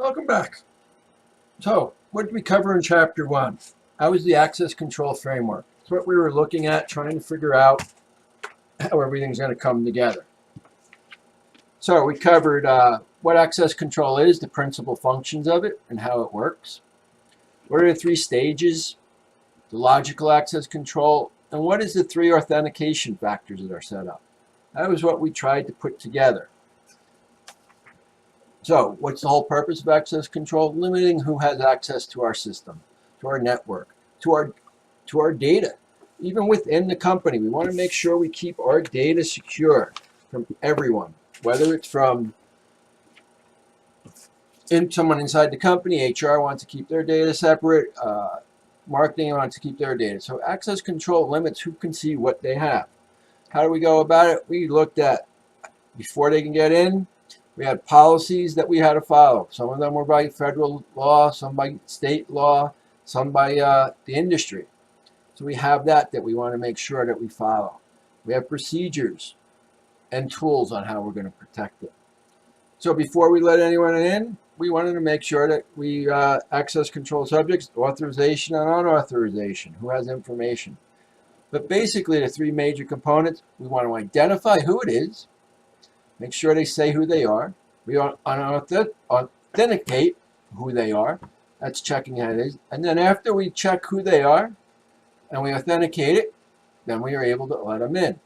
Welcome back. So, what did we cover in Chapter 1? How was the access control framework? It's what we were looking at, trying to figure out how everything's going to come together. So, we covered what access control is, the principal functions of it, and how it works. What are the three stages? The logical access control, and what is the three authentication factors that are set up? That was what we tried to put together. So, what's the whole purpose of access control? Limiting who has access to our system, to our network, to our data. Even within the company, we want to make sure we keep our data secure from everyone, whether it's from someone inside the company. HR wants to keep their data separate. Marketing wants to keep their data. So access control limits who can see what they have. How do we go about it? We looked at, before they can get in, we had policies that we had to follow. Some of them were by federal law, some by state law, some by the industry. So we have that we want to make sure that we follow. We have procedures and tools on how we're going to protect it. So before we let anyone in, we wanted to make sure that we access control subjects, authorization and unauthorization, who has information. But basically the three major components, we want to identify who it is, make sure they say who they are. We authenticate who they are. That's checking how it is. And then after we check who they are and we authenticate it, then we are able to let them in.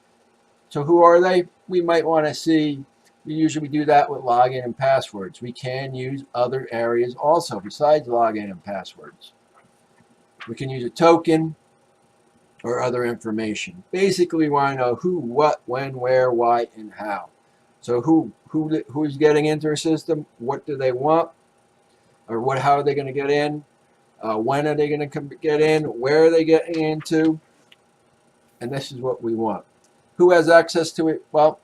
So who are they? We might want to see, we usually do that with login and passwords. We can use other areas also besides login and passwords. We can use a token or other information. Basically, we want to know who, what, when, where, why, and how. So who's getting into our system? What do they want? Or how are they going to get in? When are they going to get in? Where are they getting into? And this is what we want. Who has access to it? Well,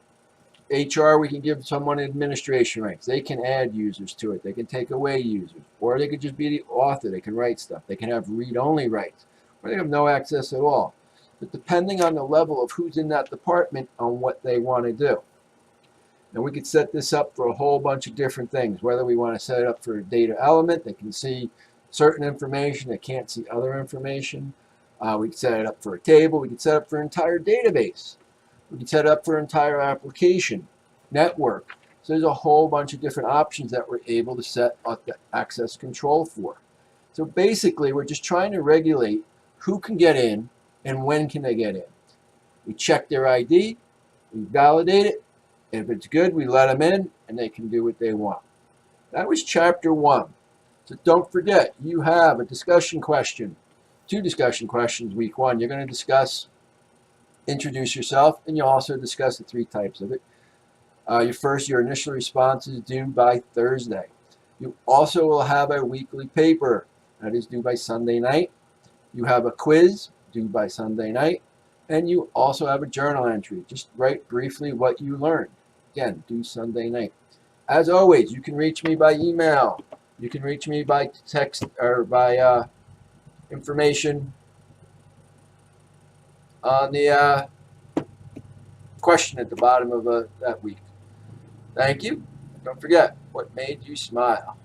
HR, we can give someone administration rights. They can add users to it. They can take away users. Or they could just be the author. They can write stuff. They can have read-only rights. Or they have no access at all. But depending on the level of who's in that department on what they want to do. And we could set this up for a whole bunch of different things. Whether we want to set it up for a data element, they can see certain information, they can't see other information. We could set it up for a table. We could set it up for an entire database. We could set it up for an entire application, network. So there's a whole bunch of different options that we're able to set up the access control for. So basically, we're just trying to regulate who can get in and when can they get in. We check their ID, we validate it. If it's good, we let them in and they can do what they want. That was Chapter 1. So don't forget, you have a discussion question, 2 discussion questions week 1. You're going to discuss, introduce yourself, and you'll also discuss the 3 types of it. Your initial response is due by Thursday. You also will have a weekly paper that is due by Sunday night. You have a quiz due by Sunday night. And you also have a journal entry. Just write briefly what you learned. Again, due Sunday night. As always, you can reach me by email. You can reach me by text or by information on the question at the bottom of that week. Thank you. Don't forget, what made you smile?